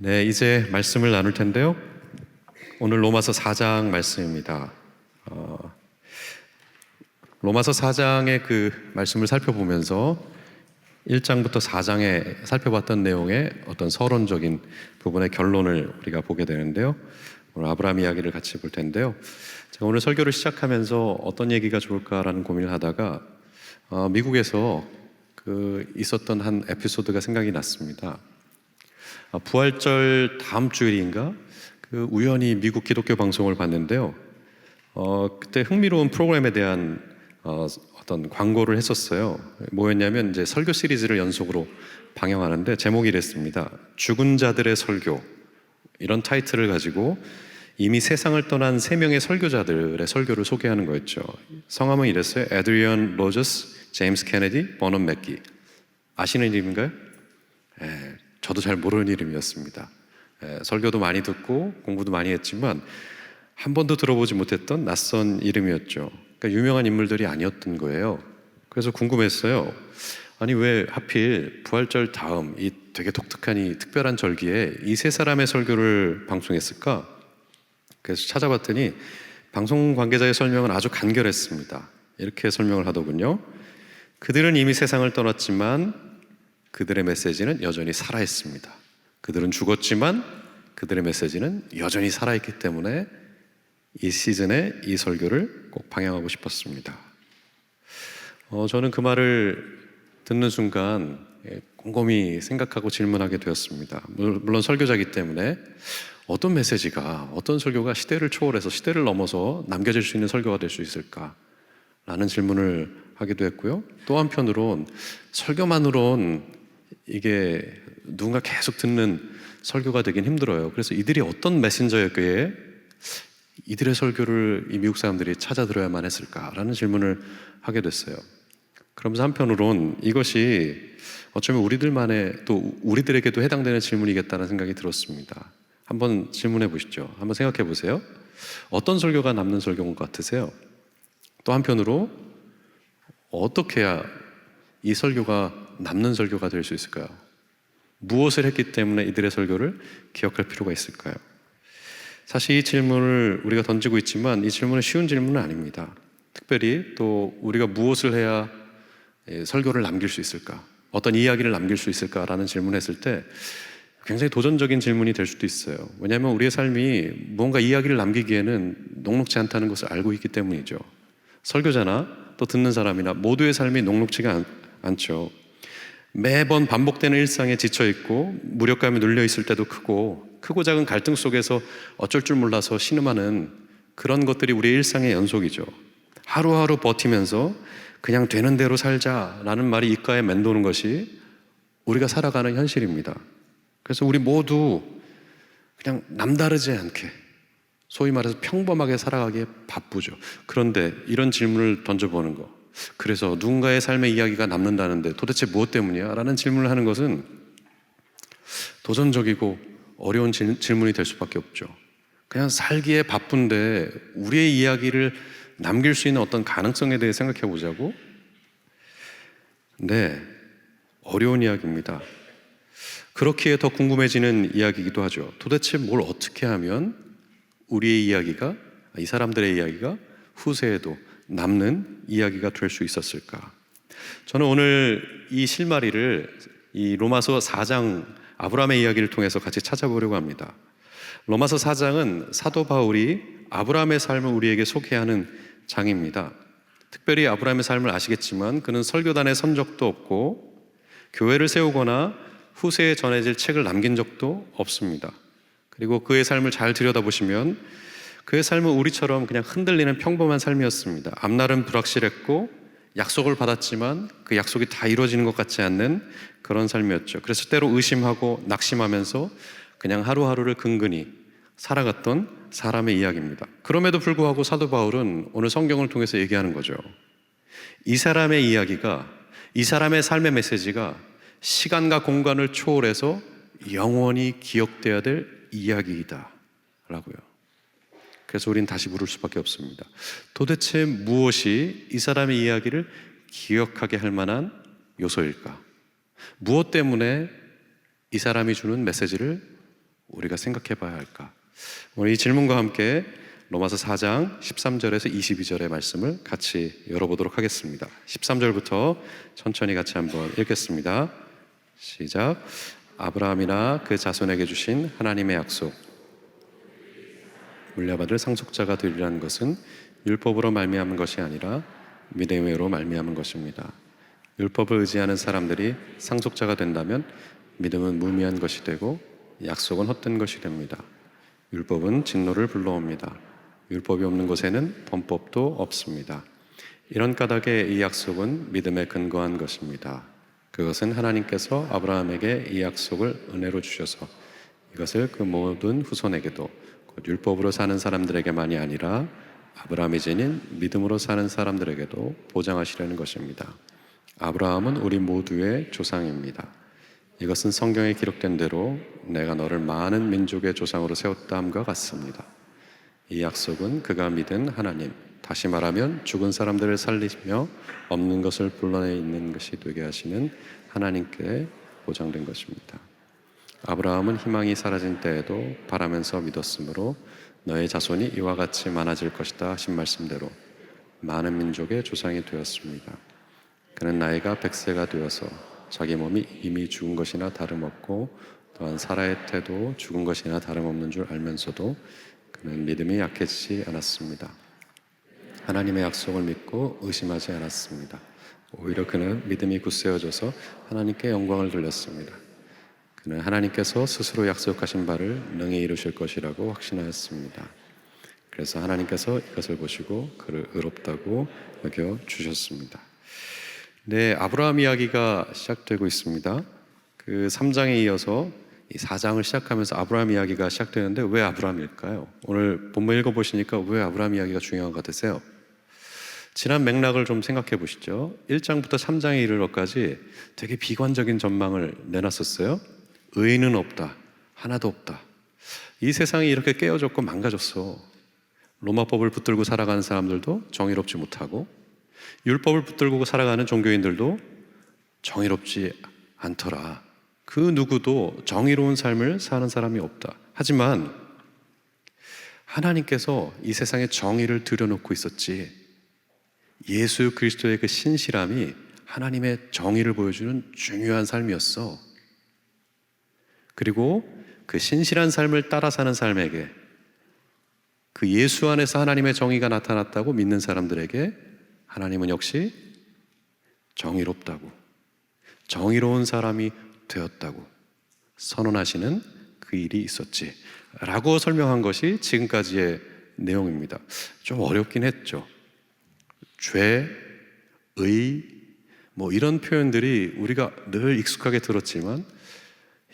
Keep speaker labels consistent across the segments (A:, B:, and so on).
A: 네, 이제 말씀을 나눌 텐데요. 오늘 로마서 4장 말씀입니다. 로마서 4장의 그 말씀을 살펴보면서 1장부터 4장에 살펴봤던 내용의 어떤 서론적인 부분의 결론을 우리가 보게 되는데요. 오늘 아브라함 이야기를 같이 볼 텐데요. 제가 오늘 설교를 시작하면서 어떤 얘기가 좋을까라는 고민을 하다가 미국에서 있었던 한 에피소드가 생각이 났습니다. 부활절 다음 주일인가 우연히 미국 기독교 방송을 봤는데요. 그때 흥미로운 프로그램에 대한 어떤 광고를 했었어요. 뭐였냐면 이제 설교 시리즈를 연속으로 방영하는데 제목이 이랬습니다. 죽은 자들의 설교, 이런 타이틀을 가지고 이미 세상을 떠난 3명의 설교자들의 설교를 소개하는 거였죠. 성함은 이랬어요. 에드리언 로저스, 제임스 케네디, 버넌 맥기. 아시는 이름인가요? 저도 잘 모르는 이름이었습니다. 설교도 많이 듣고 공부도 많이 했지만 한 번도 들어보지 못했던 낯선 이름이었죠. 그러니까 유명한 인물들이 아니었던 거예요. 그래서 궁금했어요. 아니 왜 하필 부활절 다음 이 되게 독특한 이 특별한 절기에 이 3사람의 설교를 방송했을까? 그래서 찾아봤더니 방송 관계자의 설명은 아주 간결했습니다. 이렇게 설명을 하더군요. 그들은 이미 세상을 떠났지만 그들의 메시지는 여전히 살아있습니다. 그들은 죽었지만 그들의 메시지는 여전히 살아있기 때문에 이 시즌에 이 설교를 꼭 방영하고 싶었습니다. 저는 그 말을 듣는 순간 곰곰이 생각하고 질문하게 되었습니다. 물론 설교자이기 때문에 어떤 메시지가, 어떤 설교가 시대를 초월해서 시대를 넘어서 남겨질 수 있는 설교가 될 수 있을까? 라는 질문을 하기도 했고요. 또 한편으론 설교만으론 이게 누군가 계속 듣는 설교가 되긴 힘들어요. 그래서 이들이 어떤 메신저였기에 이들의 설교를 이 미국 사람들이 찾아 들어야만 했을까라는 질문을 하게 됐어요. 그러면서 한편으론 이것이 어쩌면 우리들만의, 또 우리들에게도 해당되는 질문이겠다는 생각이 들었습니다. 한번 질문해 보시죠. 한번 생각해 보세요. 어떤 설교가 남는 설교인 것 같으세요? 또 한편으로 어떻게 해야 이 설교가 남는 설교가 될 수 있을까요? 무엇을 했기 때문에 이들의 설교를 기억할 필요가 있을까요? 사실 이 질문을 우리가 던지고 있지만 이 질문은 쉬운 질문은 아닙니다. 특별히 또 우리가 무엇을 해야 설교를 남길 수 있을까? 어떤 이야기를 남길 수 있을까라는 질문을 했을 때 굉장히 도전적인 질문이 될 수도 있어요. 왜냐하면 우리의 삶이 뭔가 이야기를 남기기에는 녹록지 않다는 것을 알고 있기 때문이죠. 설교자나 또 듣는 사람이나 모두의 삶이 녹록지가 않죠. 매번 반복되는 일상에 지쳐있고 무력감에 눌려있을 때도 크고 작은 갈등 속에서 어쩔 줄 몰라서 신음하는 그런 것들이 우리의 일상의 연속이죠. 하루하루 버티면서 그냥 되는 대로 살자라는 말이 입가에 맴도는 것이 우리가 살아가는 현실입니다. 그래서 우리 모두 그냥 남다르지 않게, 소위 말해서 평범하게 살아가기에 바쁘죠. 그런데 이런 질문을 던져보는 거, 그래서 누군가의 삶의 이야기가 남는다는데 도대체 무엇 때문이야? 라는 질문을 하는 것은 도전적이고 어려운 질문이 될 수밖에 없죠. 그냥 살기에 바쁜데 우리의 이야기를 남길 수 있는 어떤 가능성에 대해 생각해 보자고? 네, 어려운 이야기입니다. 그렇기에 더 궁금해지는 이야기이기도 하죠. 도대체 뭘 어떻게 하면 우리의 이야기가, 이 사람들의 이야기가 후세에도 남는 이야기가 될 수 있었을까? 저는 오늘 이 실마리를 이 로마서 4장 아브라함의 이야기를 통해서 같이 찾아보려고 합니다. 로마서 4장은 사도 바울이 아브라함의 삶을 우리에게 소개하는 장입니다. 특별히 아브라함의 삶을 아시겠지만 그는 설교단에 선 적도 없고 교회를 세우거나 후세에 전해질 책을 남긴 적도 없습니다. 그리고 그의 삶을 잘 들여다보시면 그의 삶은 우리처럼 그냥 흔들리는 평범한 삶이었습니다. 앞날은 불확실했고 약속을 받았지만 그 약속이 다 이루어지는 것 같지 않는 그런 삶이었죠. 그래서 때로 의심하고 낙심하면서 그냥 하루하루를 근근히 살아갔던 사람의 이야기입니다. 그럼에도 불구하고 사도 바울은 오늘 성경을 통해서 얘기하는 거죠. 이 사람의 이야기가, 이 사람의 삶의 메시지가 시간과 공간을 초월해서 영원히 기억돼야 될 이야기이다 라고요. 그래서 우린 다시 물을 수밖에 없습니다. 도대체 무엇이 이 사람의 이야기를 기억하게 할 만한 요소일까? 무엇 때문에 이 사람이 주는 메시지를 우리가 생각해 봐야 할까? 오늘 이 질문과 함께 로마서 4장 13절에서 22절의 말씀을 같이 열어보도록 하겠습니다. 13절부터 천천히 같이 한번 읽겠습니다. 시작. 아브라함이나 그 자손에게 주신 하나님의 약속, 물려받을 상속자가 되리라는 것은 율법으로 말미암은 것이 아니라 믿음으로 말미암은 것입니다. 율법을 의지하는 사람들이 상속자가 된다면 믿음은 무미한 것이 되고 약속은 헛된 것이 됩니다. 율법은 진노를 불러옵니다. 율법이 없는 곳에는 범법도 없습니다. 이런 까닭에 이 약속은 믿음에 근거한 것입니다. 그것은 하나님께서 아브라함에게 이 약속을 은혜로 주셔서 이것을 그 모든 후손에게도 곧 율법으로 사는 사람들에게만이 아니라 아브라함이 지닌 믿음으로 사는 사람들에게도 보장하시려는 것입니다. 아브라함은 우리 모두의 조상입니다. 이것은 성경에 기록된 대로 내가 너를 많은 민족의 조상으로 세웠다함과 같습니다. 이 약속은 그가 믿은 하나님, 다시 말하면 죽은 사람들을 살리며 없는 것을 불러내 있는 것이 되게 하시는 하나님께 보장된 것입니다. 아브라함은 희망이 사라진 때에도 바라면서 믿었으므로 너의 자손이 이와 같이 많아질 것이다 하신 말씀대로 많은 민족의 조상이 되었습니다. 그는 나이가 100세가 되어서 자기 몸이 이미 죽은 것이나 다름없고 또한 사라의 태도 죽은 것이나 다름없는 줄 알면서도 그는 믿음이 약해지지 않았습니다. 하나님의 약속을 믿고 의심하지 않았습니다. 오히려 그는 믿음이 굳세어져서 하나님께 영광을 돌렸습니다. 그는 하나님께서 스스로 약속하신 바를 능히 이루실 것이라고 확신하였습니다. 그래서 하나님께서 이것을 보시고 그를 의롭다고 여겨주셨습니다. 네, 아브라함 이야기가 시작되고 있습니다. 그 3장에 이어서 이 4장을 시작하면서 아브라함 이야기가 시작되는데 왜 아브라함일까요? 오늘 본문 읽어보시니까 왜 아브라함 이야기가 중요한 것 같으세요? 지난 맥락을 좀 생각해 보시죠. 1장부터 3장에 이르러까지 되게 비관적인 전망을 내놨었어요. 의인은 없다, 하나도 없다. 이 세상이 이렇게 깨어졌고 망가졌어. 로마법을 붙들고 살아가는 사람들도 정의롭지 못하고 율법을 붙들고 살아가는 종교인들도 정의롭지 않더라. 그 누구도 정의로운 삶을 사는 사람이 없다. 하지만 하나님께서 이 세상에 정의를 들여놓고 있었지. 예수 그리스도의 그 신실함이 하나님의 정의를 보여주는 중요한 삶이었어. 그리고 그 신실한 삶을 따라 사는 삶에게 그 예수 안에서 하나님의 정의가 나타났다고 믿는 사람들에게 하나님은 역시 정의롭다고, 정의로운 사람이 되었다고 선언하시는 그 일이 있었지 라고 설명한 것이 지금까지의 내용입니다. 좀 어렵긴 했죠. 죄, 의, 뭐 이런 표현들이 우리가 늘 익숙하게 들었지만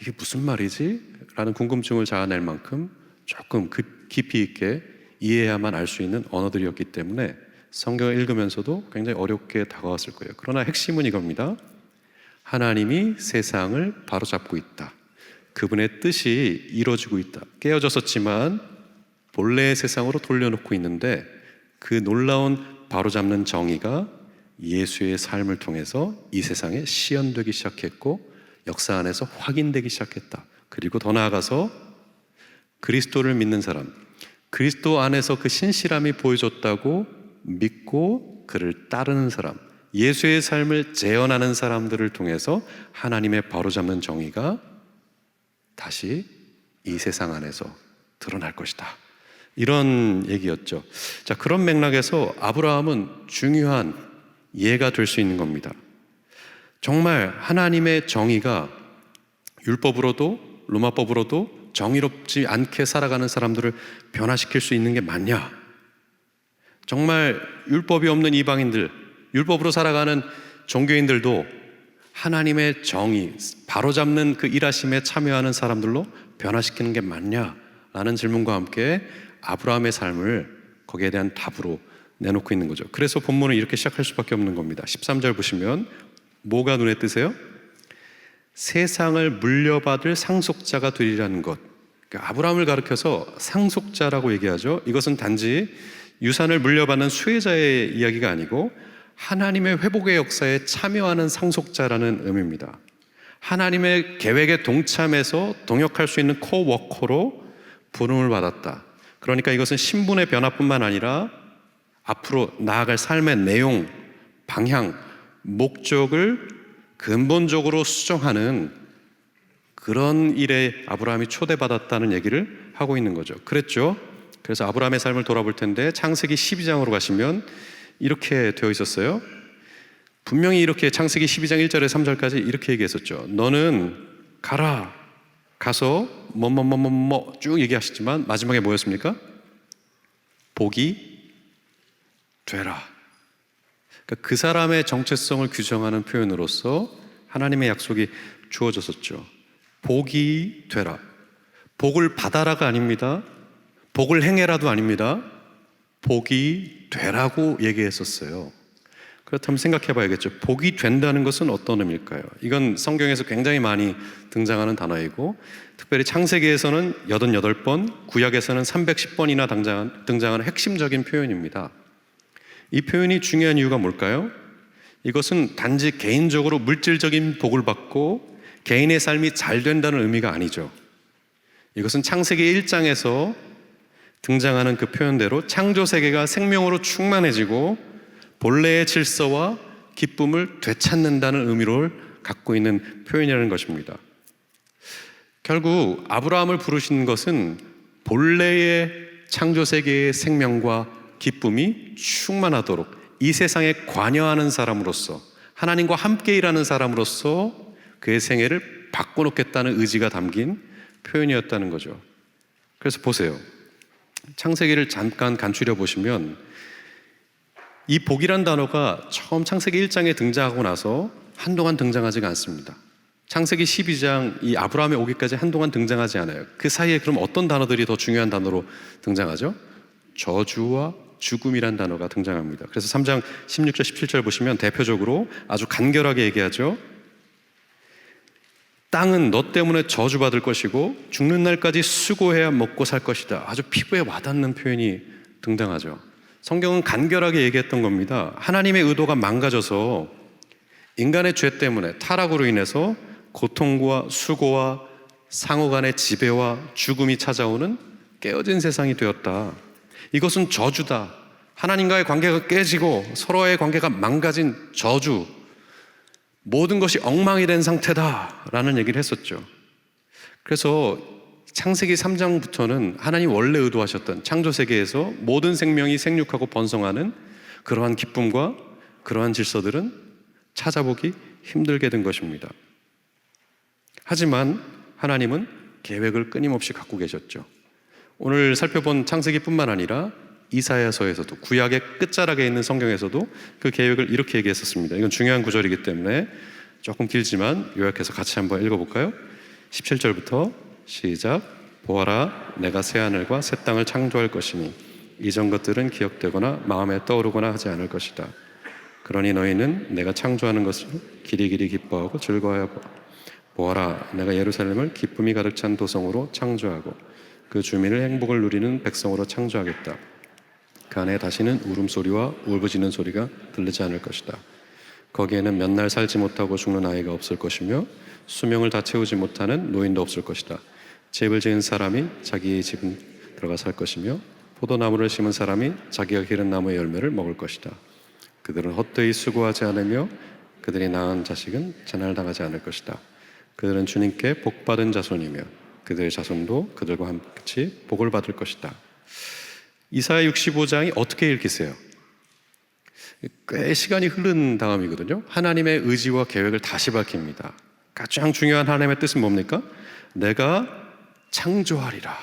A: 이게 무슨 말이지? 라는 궁금증을 자아낼 만큼 조금 깊이 있게 이해해야만 알 수 있는 언어들이었기 때문에 성경을 읽으면서도 굉장히 어렵게 다가왔을 거예요. 그러나 핵심은 이겁니다. 하나님이 세상을 바로잡고 있다. 그분의 뜻이 이루어지고 있다. 깨어졌었지만 본래의 세상으로 돌려놓고 있는데 그 놀라운 바로잡는 정의가 예수의 삶을 통해서 이 세상에 시연되기 시작했고 역사 안에서 확인되기 시작했다. 그리고 더 나아가서 그리스도를 믿는 사람, 그리스도 안에서 그 신실함이 보여줬다고 믿고 그를 따르는 사람, 예수의 삶을 재현하는 사람들을 통해서 하나님의 바로잡는 정의가 다시 이 세상 안에서 드러날 것이다. 이런 얘기였죠. 자, 그런 맥락에서 아브라함은 중요한 예가 될 수 있는 겁니다. 정말 하나님의 정의가 율법으로도 로마법으로도 정의롭지 않게 살아가는 사람들을 변화시킬 수 있는 게 맞냐? 정말 율법이 없는 이방인들, 율법으로 살아가는 종교인들도 하나님의 정의, 바로잡는 그 일하심에 참여하는 사람들로 변화시키는 게 맞냐? 라는 질문과 함께 아브라함의 삶을 거기에 대한 답으로 내놓고 있는 거죠. 그래서 본문을 이렇게 시작할 수밖에 없는 겁니다. 13절 보시면 뭐가 눈에 띄세요? 세상을 물려받을 상속자가 되리라는 것. 그러니까 아브라함을 가리켜서 상속자라고 얘기하죠. 이것은 단지 유산을 물려받는 수혜자의 이야기가 아니고 하나님의 회복의 역사에 참여하는 상속자라는 의미입니다. 하나님의 계획에 동참해서 동역할 수 있는 코워커로 부름을 받았다. 그러니까 이것은 신분의 변화뿐만 아니라 앞으로 나아갈 삶의 내용, 방향, 목적을 근본적으로 수정하는 그런 일에 아브라함이 초대받았다는 얘기를 하고 있는 거죠. 그랬죠? 그래서 아브라함의 삶을 돌아볼 텐데 창세기 12장으로 가시면 이렇게 되어 있었어요. 분명히 이렇게 창세기 12장 1절에 3절까지 이렇게 얘기했었죠. 너는 가라. 가서 뭐뭐뭐뭐뭐 쭉 얘기하시지만 마지막에 뭐였습니까? 복이 되라. 그러니까 그 사람의 정체성을 규정하는 표현으로서 하나님의 약속이 주어졌었죠. 복이 되라. 복을 받아라가 아닙니다. 복을 행해라도 아닙니다. 복이 되라고 얘기했었어요. 그렇다면 생각해 봐야겠죠. 복이 된다는 것은 어떤 의미일까요? 이건 성경에서 굉장히 많이 등장하는 단어이고 특별히 창세기에서는 88번, 구약에서는 310번이나 등장하는 핵심적인 표현입니다. 이 표현이 중요한 이유가 뭘까요? 이것은 단지 개인적으로 물질적인 복을 받고 개인의 삶이 잘 된다는 의미가 아니죠. 이것은 창세기 1장에서 등장하는 그 표현대로 창조 세계가 생명으로 충만해지고 본래의 질서와 기쁨을 되찾는다는 의미를 갖고 있는 표현이라는 것입니다. 결국 아브라함을 부르신 것은 본래의 창조 세계의 생명과 기쁨이 충만하도록 이 세상에 관여하는 사람으로서 하나님과 함께 일하는 사람으로서 그의 생애를 바꿔놓겠다는 의지가 담긴 표현이었다는 거죠. 그래서 보세요. 창세기를 잠깐 간추려 보시면 이 복이란 단어가 처음 창세기 1장에 등장하고 나서 한동안 등장하지가 않습니다. 창세기 12장 이 아브라함의 오기까지 한동안 등장하지 않아요. 그 사이에 그럼 어떤 단어들이 더 중요한 단어로 등장하죠? 저주와 죽음이란 단어가 등장합니다. 그래서 3장 16절 17절 보시면 대표적으로 아주 간결하게 얘기하죠. 땅은 너 때문에 저주받을 것이고 죽는 날까지 수고해야 먹고 살 것이다. 아주 피부에 와닿는 표현이 등장하죠. 성경은 간결하게 얘기했던 겁니다. 하나님의 의도가 망가져서 인간의 죄 때문에 타락으로 인해서 고통과 수고와 상호 간의 지배와 죽음이 찾아오는 깨어진 세상이 되었다. 이것은 저주다. 하나님과의 관계가 깨지고 서로의 관계가 망가진 저주, 모든 것이 엉망이 된 상태다라는 얘기를 했었죠. 그래서 창세기 3장부터는 하나님 원래 의도하셨던 창조 세계에서 모든 생명이 생육하고 번성하는 그러한 기쁨과 그러한 질서들은 찾아보기 힘들게 된 것입니다. 하지만 하나님은 계획을 끊임없이 갖고 계셨죠. 오늘 살펴본 창세기뿐만 아니라 이사야서에서도 구약의 끝자락에 있는 성경에서도 그 계획을 이렇게 얘기했었습니다. 이건 중요한 구절이기 때문에 조금 길지만 요약해서 같이 한번 읽어볼까요? 17절부터 시작. 보아라, 내가 새하늘과 새 땅을 창조할 것이니 이전 것들은 기억되거나 마음에 떠오르거나 하지 않을 것이다. 그러니 너희는 내가 창조하는 것을 길이길이 기뻐하고 즐거워하여 보아라, 내가 예루살렘을 기쁨이 가득 찬 도성으로 창조하고 그 주민을 행복을 누리는 백성으로 창조하겠다. 그 안에 다시는 울음소리와 울부짖는 소리가 들리지 않을 것이다. 거기에는 몇 날 살지 못하고 죽는 아이가 없을 것이며 수명을 다 채우지 못하는 노인도 없을 것이다. 집을 지은 사람이 자기의 집은 들어가 살 것이며 포도나무를 심은 사람이 자기가 기른 나무의 열매를 먹을 것이다. 그들은 헛되이 수고하지 않으며 그들이 낳은 자식은 재난당하지 않을 것이다. 그들은 주님께 복받은 자손이며 그들의 자손도 그들과 같이 복을 받을 것이다. 이사야 65장이 어떻게 읽히세요? 꽤 시간이 흐른 다음이거든요. 하나님의 의지와 계획을 다시 밝힙니다. 가장 중요한 하나님의 뜻은 뭡니까? 내가 창조하리라.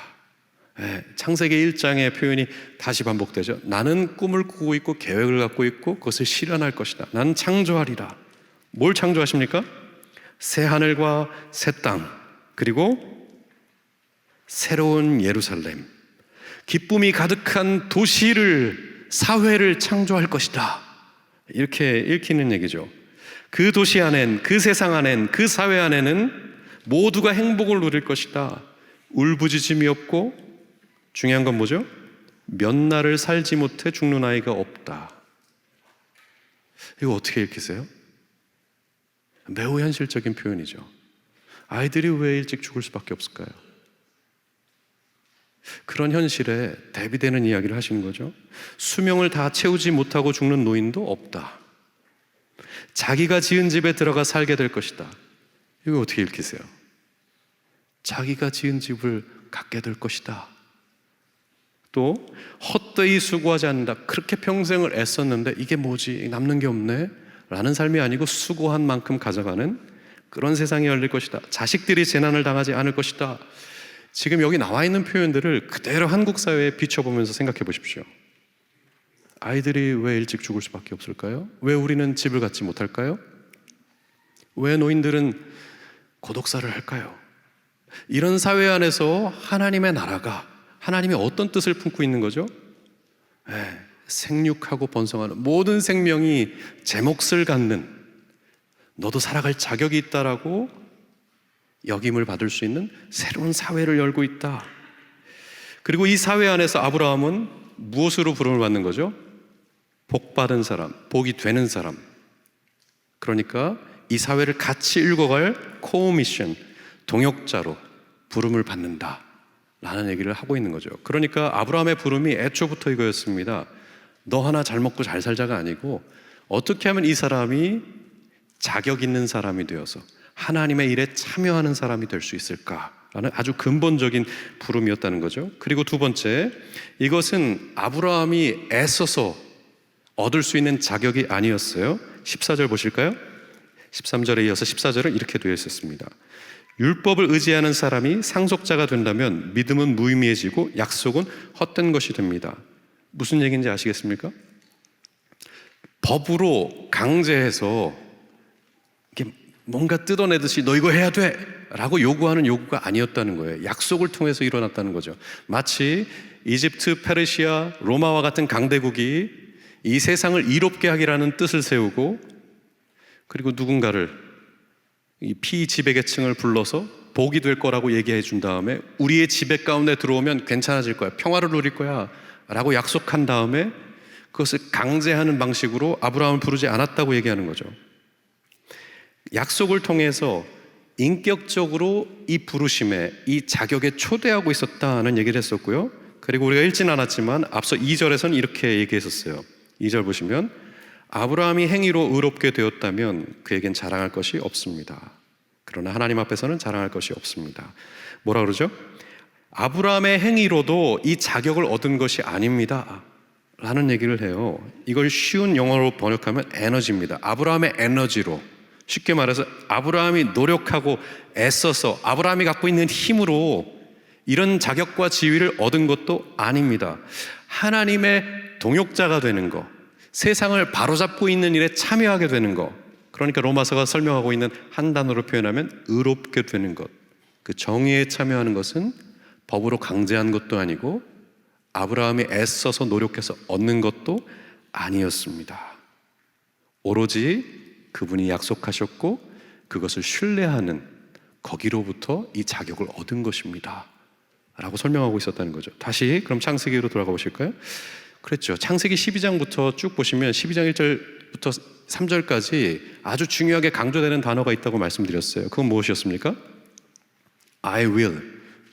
A: 창세기 1장의 표현이 다시 반복되죠. 나는 꿈을 꾸고 있고 계획을 갖고 있고 그것을 실현할 것이다. 나는 창조하리라. 뭘 창조하십니까? 새 하늘과 새 땅, 그리고 새로운 예루살렘, 기쁨이 가득한 도시를, 사회를 창조할 것이다. 이렇게 읽히는 얘기죠. 그 도시 안엔, 그 세상 안엔, 그 사회 안에는 모두가 행복을 누릴 것이다. 울부짖음이 없고, 중요한 건 뭐죠? 몇 날을 살지 못해 죽는 아이가 없다. 이거 어떻게 읽히세요? 매우 현실적인 표현이죠. 아이들이 왜 일찍 죽을 수밖에 없을까요? 그런 현실에 대비되는 이야기를 하시는 거죠. 수명을 다 채우지 못하고 죽는 노인도 없다. 자기가 지은 집에 들어가 살게 될 것이다. 이거 어떻게 읽히세요? 자기가 지은 집을 갖게 될 것이다. 또 헛되이 수고하지 않는다. 그렇게 평생을 애썼는데 이게 뭐지? 남는 게 없네? 라는 삶이 아니고 수고한 만큼 가져가는 그런 세상이 열릴 것이다. 자식들이 재난을 당하지 않을 것이다. 지금 여기 나와 있는 표현들을 그대로 한국 사회에 비춰보면서 생각해 보십시오. 아이들이 왜 일찍 죽을 수밖에 없을까요? 왜 우리는 집을 갖지 못할까요? 왜 노인들은 고독사를 할까요? 이런 사회 안에서 하나님의 나라가, 하나님이 어떤 뜻을 품고 있는 거죠? 생육하고 번성하는 모든 생명이 제 몫을 갖는, 너도 살아갈 자격이 있다라고 역임을 받을 수 있는 새로운 사회를 열고 있다. 그리고 이 사회 안에서 아브라함은 무엇으로 부름을 받는 거죠? 복 받은 사람, 복이 되는 사람. 그러니까 이 사회를 같이 읽어갈 코미션, 동역자로 부름을 받는다 라는 얘기를 하고 있는 거죠. 그러니까 아브라함의 부름이 애초부터 이거였습니다. 너 하나 잘 먹고 잘 살자가 아니고 어떻게 하면 이 사람이 자격 있는 사람이 되어서 하나님의 일에 참여하는 사람이 될 수 있을까라는 아주 근본적인 부름이었다는 거죠. 그리고 두 번째, 이것은 아브라함이 애써서 얻을 수 있는 자격이 아니었어요. 14절 보실까요? 13절에 이어서 14절은 이렇게 되어 있었습니다. 율법을 의지하는 사람이 상속자가 된다면 믿음은 무의미해지고 약속은 헛된 것이 됩니다. 무슨 얘기인지 아시겠습니까? 법으로 강제해서 이렇게 뭔가 뜯어내듯이 너 이거 해야 돼 라고 요구하는 요구가 아니었다는 거예요. 약속을 통해서 일어났다는 거죠. 마치 이집트, 페르시아, 로마와 같은 강대국이 이 세상을 이롭게 하기라는 뜻을 세우고, 그리고 누군가를 이 피지배계층을 불러서 복이 될 거라고 얘기해 준 다음에 우리의 지배 가운데 들어오면 괜찮아질 거야, 평화를 누릴 거야 라고 약속한 다음에 그것을 강제하는 방식으로 아브라함을 부르지 않았다고 얘기하는 거죠. 약속을 통해서 인격적으로 이 부르심에, 이 자격에 초대하고 있었다는 얘기를 했었고요. 그리고 우리가 읽지는 않았지만 앞서 2절에서는 이렇게 얘기했었어요. 2절 보시면 아브라함이 행위로 의롭게 되었다면 그에겐 자랑할 것이 없습니다. 그러나 하나님 앞에서는 자랑할 것이 없습니다. 뭐라 그러죠? 아브라함의 행위로도 이 자격을 얻은 것이 아닙니다 라는 얘기를 해요. 이걸 쉬운 영어로 번역하면 에너지입니다. 아브라함의 에너지로, 쉽게 말해서 아브라함이 노력하고 애써서 아브라함이 갖고 있는 힘으로 이런 자격과 지위를 얻은 것도 아닙니다. 하나님의 동역자가 되는 것, 세상을 바로잡고 있는 일에 참여하게 되는 것, 그러니까 로마서가 설명하고 있는 한 단어로 표현하면 의롭게 되는 것, 그 정의에 참여하는 것은 법으로 강제한 것도 아니고 아브라함이 애써서 노력해서 얻는 것도 아니었습니다. 오로지 그분이 약속하셨고 그것을 신뢰하는 거기로부터 이 자격을 얻은 것입니다 라고 설명하고 있었다는 거죠. 다시 그럼 창세기로 돌아가 보실까요? 그랬죠. 창세기 12장부터 쭉 보시면 12장 1절부터 3절까지 아주 중요하게 강조되는 단어가 있다고 말씀드렸어요. 그건 무엇이었습니까? I will,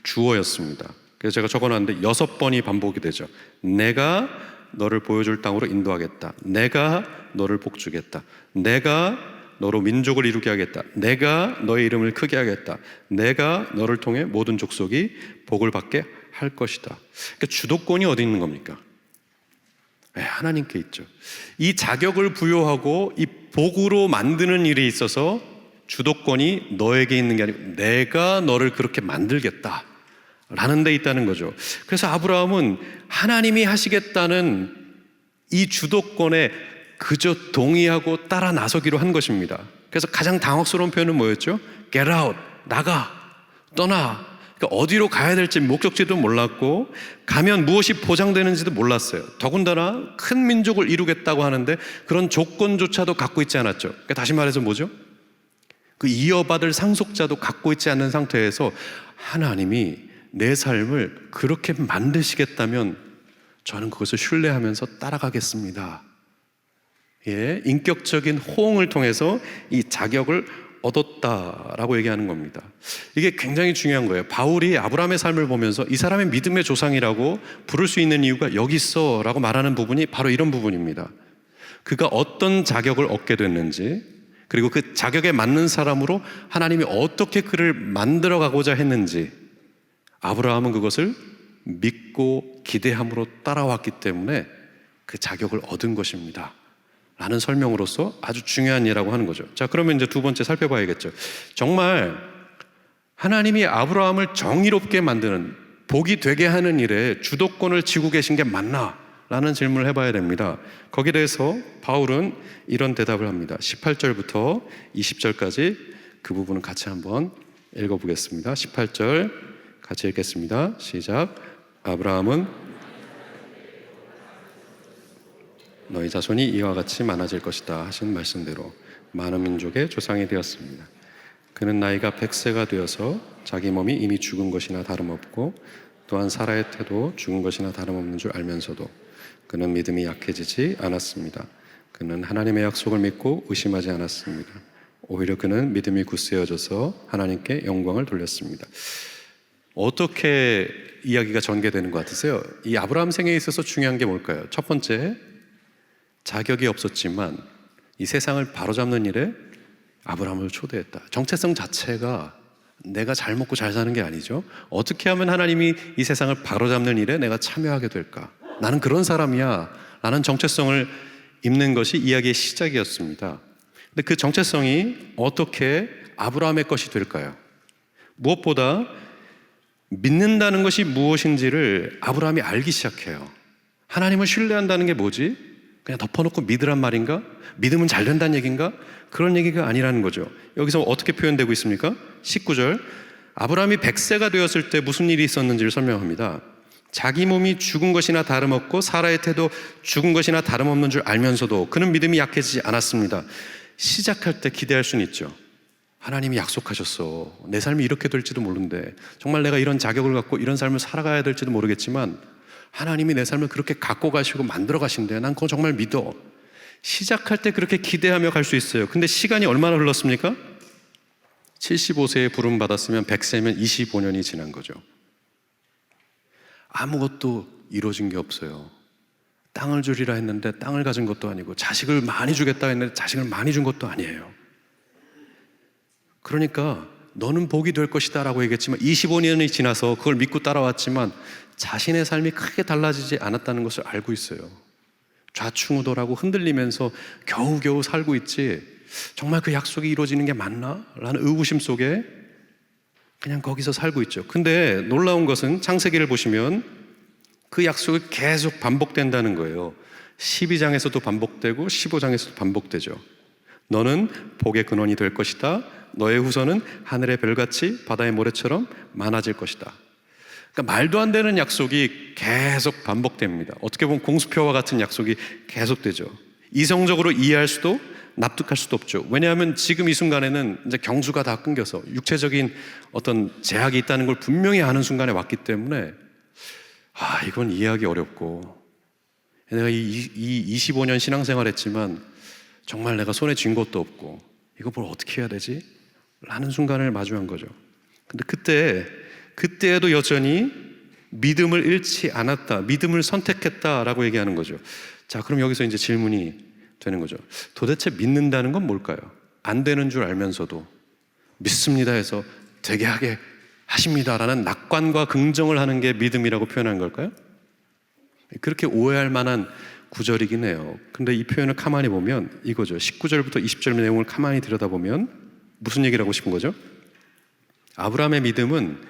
A: 주어였습니다. 그래서 제가 적어놨는데 6번이 반복이 되죠. 내가 너를 보여줄 땅으로 인도하겠다. 내가 너를 복주겠다. 내가 너로 민족을 이루게 하겠다. 내가 너의 이름을 크게 하겠다. 내가 너를 통해 모든 족속이 복을 받게 할 것이다. 그러니까 주도권이 어디 있는 겁니까? 하나님께 있죠. 이 자격을 부여하고 이 복으로 만드는 일에 있어서 주도권이 너에게 있는 게 아니고 내가 너를 그렇게 만들겠다 라는 데 있다는 거죠. 그래서 아브라함은 하나님이 하시겠다는 이 주도권에 그저 동의하고 따라 나서기로 한 것입니다. 그래서 가장 당혹스러운 표현은 뭐였죠? Get out, 나가, 떠나. 그러니까 어디로 가야 될지 목적지도 몰랐고 가면 무엇이 보장되는지도 몰랐어요. 더군다나 큰 민족을 이루겠다고 하는데 그런 조건조차도 갖고 있지 않았죠. 그러니까 다시 말해서 뭐죠? 그 이어받을 상속자도 갖고 있지 않는 상태에서 하나님이 내 삶을 그렇게 만드시겠다면 저는 그것을 신뢰하면서 따라가겠습니다. 인격적인 호응을 통해서 이 자격을 얻었다라고 얘기하는 겁니다. 이게 굉장히 중요한 거예요. 바울이 아브라함의 삶을 보면서 이 사람의 믿음의 조상이라고 부를 수 있는 이유가 여기 있어 라고 말하는 부분이 바로 이런 부분입니다. 그가 어떤 자격을 얻게 됐는지, 그리고 그 자격에 맞는 사람으로 하나님이 어떻게 그를 만들어 가고자 했는지, 아브라함은 그것을 믿고 기대함으로 따라왔기 때문에 그 자격을 얻은 것입니다 라는 설명으로서 아주 중요한 예라고 하는 거죠. 자, 그러면 이제 두 번째 살펴봐야겠죠. 정말 하나님이 아브라함을 정의롭게 만드는, 복이 되게 하는 일에 주도권을 쥐고 계신 게 맞나? 라는 질문을 해봐야 됩니다. 거기에 대해서 바울은 이런 대답을 합니다. 18절부터 20절까지 그 부분은 같이 한번 읽어보겠습니다. 18절 같이 읽겠습니다. 시작. 아브라함은 너희 자손이 이와 같이 많아질 것이다 하신 말씀대로 많은 민족의 조상이 되었습니다. 그는 나이가 100세가 되어서 자기 몸이 이미 죽은 것이나 다름없고 또한 사라의 태도 죽은 것이나 다름없는 줄 알면서도 그는 믿음이 약해지지 않았습니다. 그는 하나님의 약속을 믿고 의심하지 않았습니다. 오히려 그는 믿음이 굳세어져서 하나님께 영광을 돌렸습니다. 어떻게 이야기가 전개되는 것 같으세요? 이 아브라함 생애에 있어서 중요한 게 뭘까요? 첫 번째, 자격이 없었지만 이 세상을 바로잡는 일에 아브라함을 초대했다. 정체성 자체가 내가 잘 먹고 잘 사는 게 아니죠. 어떻게 하면 하나님이 이 세상을 바로잡는 일에 내가 참여하게 될까? 나는 그런 사람이야 라는 정체성을 입는 것이 이야기의 시작이었습니다. 근데 그 정체성이 어떻게 아브라함의 것이 될까요? 무엇보다 믿는다는 것이 무엇인지를 아브라함이 알기 시작해요. 하나님을 신뢰한다는 게 뭐지? 그냥 덮어놓고 믿으란 말인가? 믿으면 잘 된다는 얘기인가? 그런 얘기가 아니라는 거죠. 여기서 어떻게 표현되고 있습니까? 19절, 아브라함이 100세가 되었을 때 무슨 일이 있었는지를 설명합니다. 자기 몸이 죽은 것이나 다름없고 사라의 태도 죽은 것이나 다름없는 줄 알면서도 그는 믿음이 약해지지 않았습니다. 시작할 때 기대할 수는 있죠. 하나님이 약속하셨어. 내 삶이 이렇게 될지도 모르는데, 정말 내가 이런 자격을 갖고 이런 삶을 살아가야 될지도 모르겠지만 하나님이 내 삶을 그렇게 갖고 가시고 만들어 가신대. 난 그거 정말 믿어. 시작할 때 그렇게 기대하며 갈 수 있어요. 근데 시간이 얼마나 흘렀습니까? 75세에 부름 받았으면 100세면 25년이 지난 거죠. 아무것도 이루어진 게 없어요. 땅을 주리라 했는데 땅을 가진 것도 아니고, 자식을 많이 주겠다 했는데 자식을 많이 준 것도 아니에요. 그러니까 너는 복이 될 것이다 라고 얘기했지만 25년이 지나서 그걸 믿고 따라왔지만 자신의 삶이 크게 달라지지 않았다는 것을 알고 있어요. 좌충우돌하고 흔들리면서 겨우겨우 살고 있지, 정말 그 약속이 이루어지는 게 맞나? 라는 의구심 속에 그냥 거기서 살고 있죠. 근데 놀라운 것은 창세기를 보시면 그 약속이 계속 반복된다는 거예요. 12장에서도 반복되고 15장에서도 반복되죠. 너는 복의 근원이 될 것이다. 너의 후손은 하늘의 별같이 바다의 모래처럼 많아질 것이다. 그러니까 말도 안 되는 약속이 계속 반복됩니다. 어떻게 보면 공수표와 같은 약속이 계속되죠. 이성적으로 이해할 수도 납득할 수도 없죠. 왜냐하면 지금 이 순간에는 이제 경수가 다 끊겨서 육체적인 어떤 제약이 있다는 걸 분명히 아는 순간에 왔기 때문에 이건 이해하기 어렵고, 내가 이 25년 신앙생활 했지만 정말 내가 손에 쥔 것도 없고 이거 뭘 어떻게 해야 되지? 라는 순간을 마주한 거죠. 근데 그때에도 여전히 믿음을 잃지 않았다, 믿음을 선택했다라고 얘기하는 거죠. 자, 그럼 여기서 이제 질문이 되는 거죠. 도대체 믿는다는 건 뭘까요? 안 되는 줄 알면서도 믿습니다 해서 되게 하게 하십니다라는 낙관과 긍정을 하는 게 믿음이라고 표현한 걸까요? 그렇게 오해할 만한 구절이긴 해요. 근데 이 표현을 가만히 보면 이거죠. 19절부터 20절 내용을 가만히 들여다보면 무슨 얘기를 하고 싶은 거죠? 아브라함의 믿음은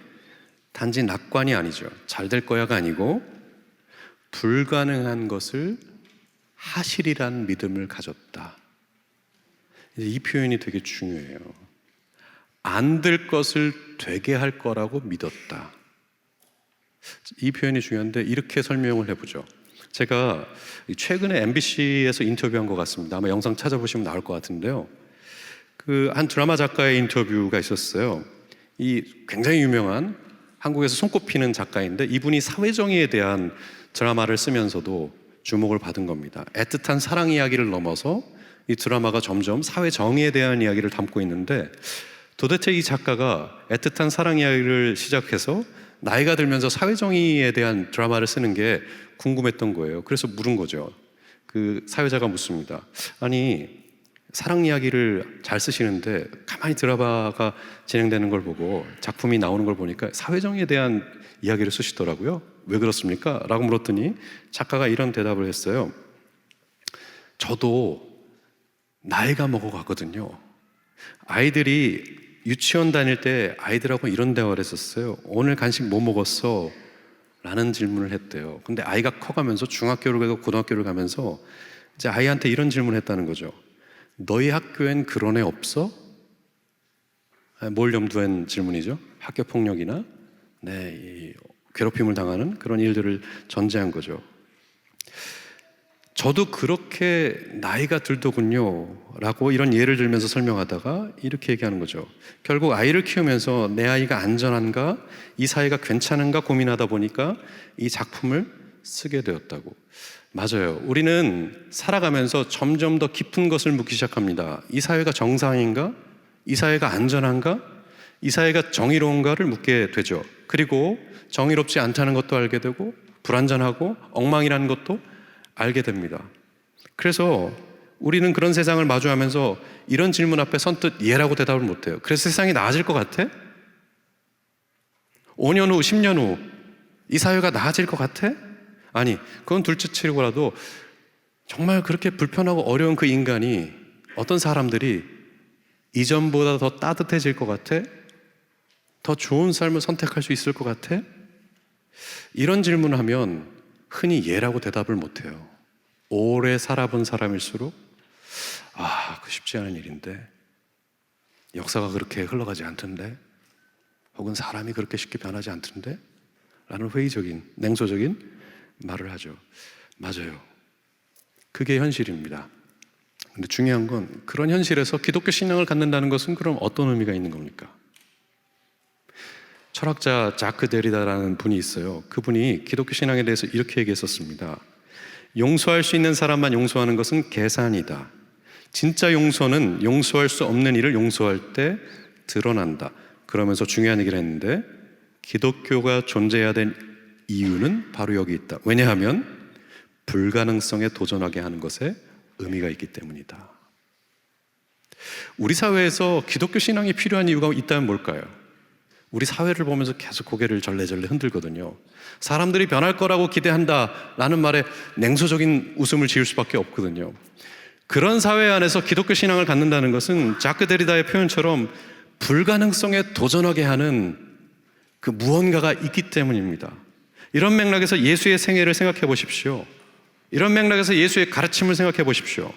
A: 단지 낙관이 아니죠. 잘 될 거야가 아니고 불가능한 것을 하시리란 믿음을 가졌다. 이 표현이 되게 중요해요. 안 될 것을 되게 할 거라고 믿었다. 이 표현이 중요한데 이렇게 설명을 해보죠. 제가 최근에 MBC에서 인터뷰한 것 같습니다. 아마 영상 찾아보시면 나올 것 같은데요. 그 한 드라마 작가의 인터뷰가 있었어요. 이 굉장히 유명한 한국에서 손꼽히는 작가인데 이분이 사회정의에 대한 드라마를 쓰면서도 주목을 받은 겁니다. 애틋한 사랑 이야기를 넘어서 이 드라마가 점점 사회 정의에 대한 이야기를 담고 있는데, 도대체 이 작가가 애틋한 사랑 이야기를 시작해서 나이가 들면서 사회 정의에 대한 드라마를 쓰는 게 궁금했던 거예요. 그래서 물은 거죠. 그 사회자가 묻습니다. 아니, 사랑 이야기를 잘 쓰시는데 가만히 드라마가 진행되는 걸 보고, 작품이 나오는 걸 보니까 사회 정의에 대한 이야기를 쓰시더라고요. 왜 그렇습니까? 라고 물었더니 작가가 이런 대답을 했어요. 저도 나이가 먹어가거든요. 아이들이 유치원 다닐 때 아이들하고 이런 대화를 했었어요. 오늘 간식 뭐 먹었어? 라는 질문을 했대요. 근데 아이가 커가면서 중학교를 가고 고등학교를 가면서 이제 아이한테 이런 질문을 했다는 거죠. 너희 학교엔 그런 애 없어? 뭘 염두한 질문이죠? 학교 폭력이나 이 괴롭힘을 당하는 그런 일들을 전제한 거죠. 저도 그렇게 나이가 들더군요 라고 이런 예를 들면서 설명하다가 이렇게 얘기하는 거죠. 결국 아이를 키우면서 내 아이가 안전한가, 이 사회가 괜찮은가 고민하다 보니까 이 작품을 쓰게 되었다고. 맞아요. 우리는 살아가면서 점점 더 깊은 것을 묻기 시작합니다. 이 사회가 정상인가? 이 사회가 안전한가? 이 사회가 정의로운가를 묻게 되죠. 그리고 정의롭지 않다는 것도 알게 되고, 불안전하고 엉망이라는 것도 알게 됩니다. 그래서 우리는 그런 세상을 마주하면서 이런 질문 앞에 선뜻 예라고 대답을 못해요. 그래서 세상이 나아질 것 같아? 5년 후, 10년 후 이 사회가 나아질 것 같아? 아니, 그건 둘째치고라도 정말 그렇게 불편하고 어려운 그 인간이, 어떤 사람들이 이전보다 더 따뜻해질 것 같아? 더 좋은 삶을 선택할 수 있을 것 같아? 이런 질문을 하면 흔히 예라고 대답을 못해요. 오래 살아본 사람일수록 그 쉽지 않은 일인데, 역사가 그렇게 흘러가지 않던데, 혹은 사람이 그렇게 쉽게 변하지 않던데 라는 회의적인, 냉소적인 말을 하죠. 맞아요. 그게 현실입니다. 근데 중요한 건 그런 현실에서 기독교 신앙을 갖는다는 것은 그럼 어떤 의미가 있는 겁니까? 철학자 자크 데리다라는 분이 있어요. 그분이 기독교 신앙에 대해서 이렇게 얘기했었습니다. 용서할 수 있는 사람만 용서하는 것은 계산이다. 진짜 용서는 용서할 수 없는 일을 용서할 때 드러난다. 그러면서 중요한 얘기를 했는데, 기독교가 존재해야 될 이유는 바로 여기 있다. 왜냐하면 불가능성에 도전하게 하는 것에 의미가 있기 때문이다. 우리 사회에서 기독교 신앙이 필요한 이유가 있다면 뭘까요? 우리 사회를 보면서 계속 고개를 절레절레 흔들거든요. 사람들이 변할 거라고 기대한다라는 말에 냉소적인 웃음을 지을 수밖에 없거든요. 그런 사회 안에서 기독교 신앙을 갖는다는 것은 자크 데리다의 표현처럼 불가능성에 도전하게 하는 그 무언가가 있기 때문입니다. 이런 맥락에서 예수의 생애를 생각해 보십시오. 이런 맥락에서 예수의 가르침을 생각해 보십시오.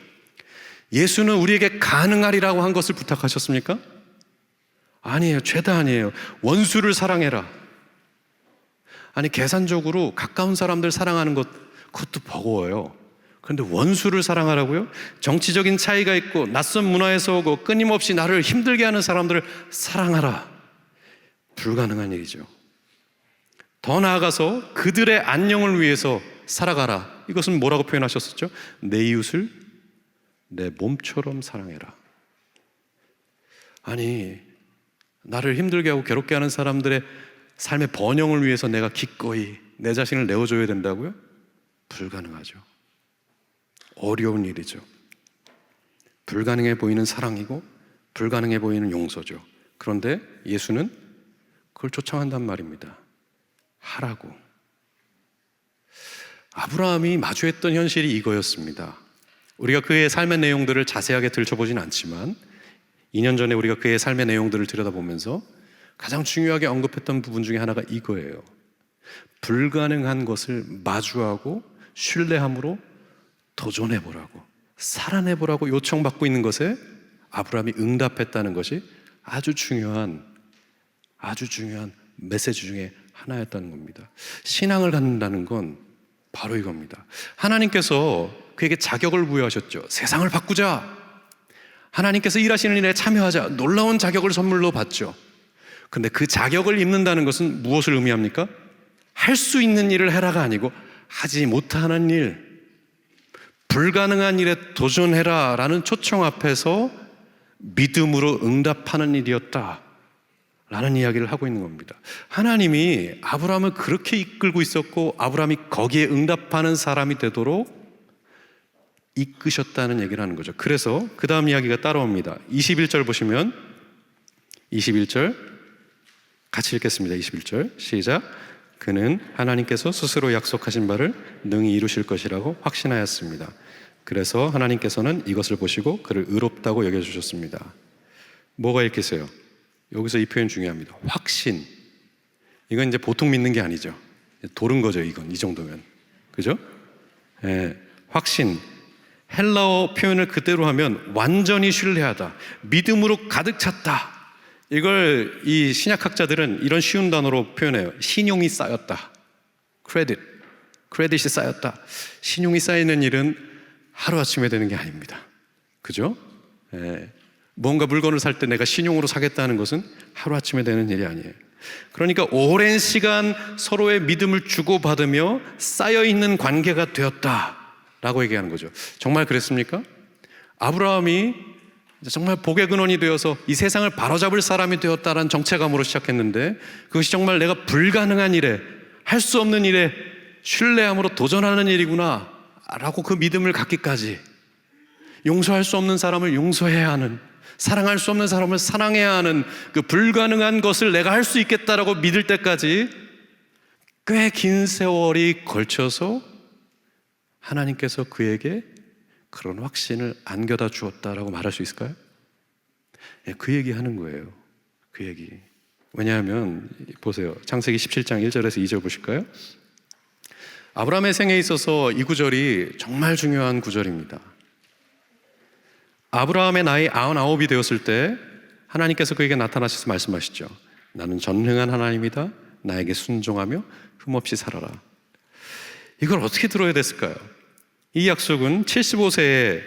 A: 예수는 우리에게 가능하리라고 한 것을 부탁하셨습니까? 아니에요. 죄다 아니에요. 원수를 사랑해라. 아니, 계산적으로 가까운 사람들 사랑하는 것, 그것도 버거워요. 그런데 원수를 사랑하라고요? 정치적인 차이가 있고 낯선 문화에서 오고 끊임없이 나를 힘들게 하는 사람들을 사랑하라. 불가능한 얘기죠. 더 나아가서 그들의 안녕을 위해서 살아가라. 이것은 뭐라고 표현하셨었죠? 내 이웃을 내 몸처럼 사랑해라. 아니, 나를 힘들게 하고 괴롭게 하는 사람들의 삶의 번영을 위해서 내가 기꺼이 내 자신을 내어줘야 된다고요? 불가능하죠. 어려운 일이죠. 불가능해 보이는 사랑이고 불가능해 보이는 용서죠. 그런데 예수는 그걸 초청한단 말입니다. 하라고. 아브라함이 마주했던 현실이 이거였습니다. 우리가 그의 삶의 내용들을 자세하게 들춰보진 않지만 2년 전에 우리가 그의 삶의 내용들을 들여다보면서 가장 중요하게 언급했던 부분 중에 하나가 이거예요. 불가능한 것을 마주하고 신뢰함으로 도전해보라고, 살아내보라고 요청받고 있는 것에 아브라함이 응답했다는 것이 아주 중요한 메시지 중에 하나였다는 겁니다. 신앙을 갖는다는 건 바로 이겁니다. 하나님께서 그에게 자격을 부여하셨죠. 세상을 바꾸자. 하나님께서 일하시는 일에 참여하자. 놀라운 자격을 선물로 받죠. 그런데 그 자격을 입는다는 것은 무엇을 의미합니까? 할 수 있는 일을 해라가 아니고 하지 못하는 일, 불가능한 일에 도전해라 라는 초청 앞에서 믿음으로 응답하는 일이었다 라는 이야기를 하고 있는 겁니다. 하나님이 아브라함을 그렇게 이끌고 있었고 아브라함이 거기에 응답하는 사람이 되도록 이끄셨다는 얘기를 하는 거죠. 그래서 그 다음 이야기가 따라옵니다. 21절 보시면 21절 같이 읽겠습니다. 21절 시작. 그는 하나님께서 스스로 약속하신 바를 능히 이루실 것이라고 확신하였습니다. 그래서 하나님께서는 이것을 보시고 그를 의롭다고 여겨주셨습니다. 뭐가 읽겠어요? 여기서 이 표현 중요합니다. 확신. 이건 이제 보통 믿는 게 아니죠. 도른 거죠. 이건 이 정도면. 그죠? 예, 확신. 헬라어 표현을 그대로 하면 완전히 신뢰하다, 믿음으로 가득 찼다. 이걸 이 신약학자들은 이런 쉬운 단어로 표현해요. 신용이 쌓였다. 크레딧이 쌓였다. 신용이 쌓이는 일은 하루아침에 되는 게 아닙니다. 그죠? 예. 뭔가 물건을 살 때 내가 신용으로 사겠다는 것은 하루아침에 되는 일이 아니에요. 그러니까 오랜 시간 서로의 믿음을 주고받으며 쌓여있는 관계가 되었다라고 얘기하는 거죠. 정말 그랬습니까? 아브라함이 정말 복의 근원이 되어서 이 세상을 바로잡을 사람이 되었다라는 정체감으로 시작했는데 그것이 정말 내가 불가능한 일에, 할 수 없는 일에 신뢰함으로 도전하는 일이구나 라고 그 믿음을 갖기까지, 용서할 수 없는 사람을 용서해야 하는, 사랑할 수 없는 사람을 사랑해야 하는 그 불가능한 것을 내가 할 수 있겠다라고 믿을 때까지 꽤 긴 세월이 걸쳐서 하나님께서 그에게 그런 확신을 안겨다 주었다라고 말할 수 있을까요? 네, 그 얘기 하는 거예요. 그 얘기. 왜냐하면 보세요. 창세기 17장 1절에서 2절 보실까요? 아브라함의 생에 있어서 이 구절이 정말 중요한 구절입니다. 아브라함의 나이 99이 되었을 때 하나님께서 그에게 나타나셔서 말씀하시죠. 나는 전능한 하나님이다. 나에게 순종하며 흠없이 살아라. 이걸 어떻게 들어야 됐을까요? 이 약속은 75세에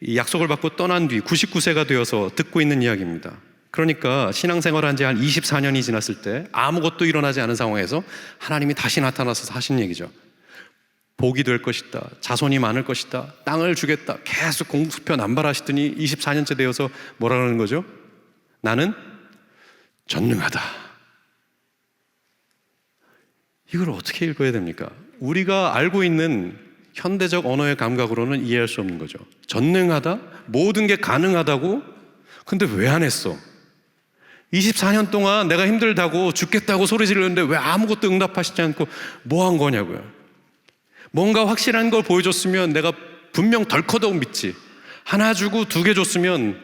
A: 이 약속을 받고 떠난 뒤 99세가 되어서 듣고 있는 이야기입니다. 그러니까 신앙생활한 지 한 24년이 지났을 때 아무것도 일어나지 않은 상황에서 하나님이 다시 나타나서 하신 얘기죠. 복이 될 것이다. 자손이 많을 것이다. 땅을 주겠다. 계속 공수표 남발하시더니 24년째 되어서 뭐라 그러는 거죠? 나는 전능하다. 이걸 어떻게 읽어야 됩니까? 우리가 알고 있는 현대적 언어의 감각으로는 이해할 수 없는 거죠. 전능하다? 모든 게 가능하다고? 근데 왜 안 했어? 24년 동안 내가 힘들다고 죽겠다고 소리 지르는데 왜 아무것도 응답하시지 않고 뭐 한 거냐고요. 뭔가 확실한 걸 보여줬으면 내가 분명 덜커덕 믿지. 하나 주고 2개 줬으면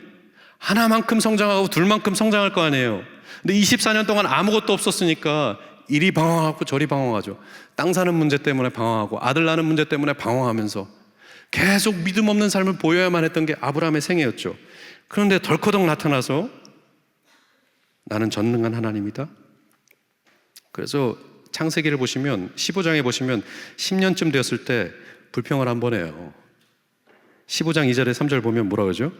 A: 하나만큼 성장하고 둘만큼 성장할 거 아니에요. 근데 24년 동안 아무것도 없었으니까 이리 방황하고 저리 방황하죠. 땅 사는 문제 때문에 방황하고 아들 낳는 문제 때문에 방황하면서 계속 믿음 없는 삶을 보여야만 했던 게 아브라함의 생애였죠. 그런데 덜커덕 나타나서 나는 전능한 하나님이다. 그래서 창세기를 보시면 15장에 보시면 10년쯤 되었을 때 불평을 한 번 해요. 15장 2절에 3절 보면 뭐라 그러죠?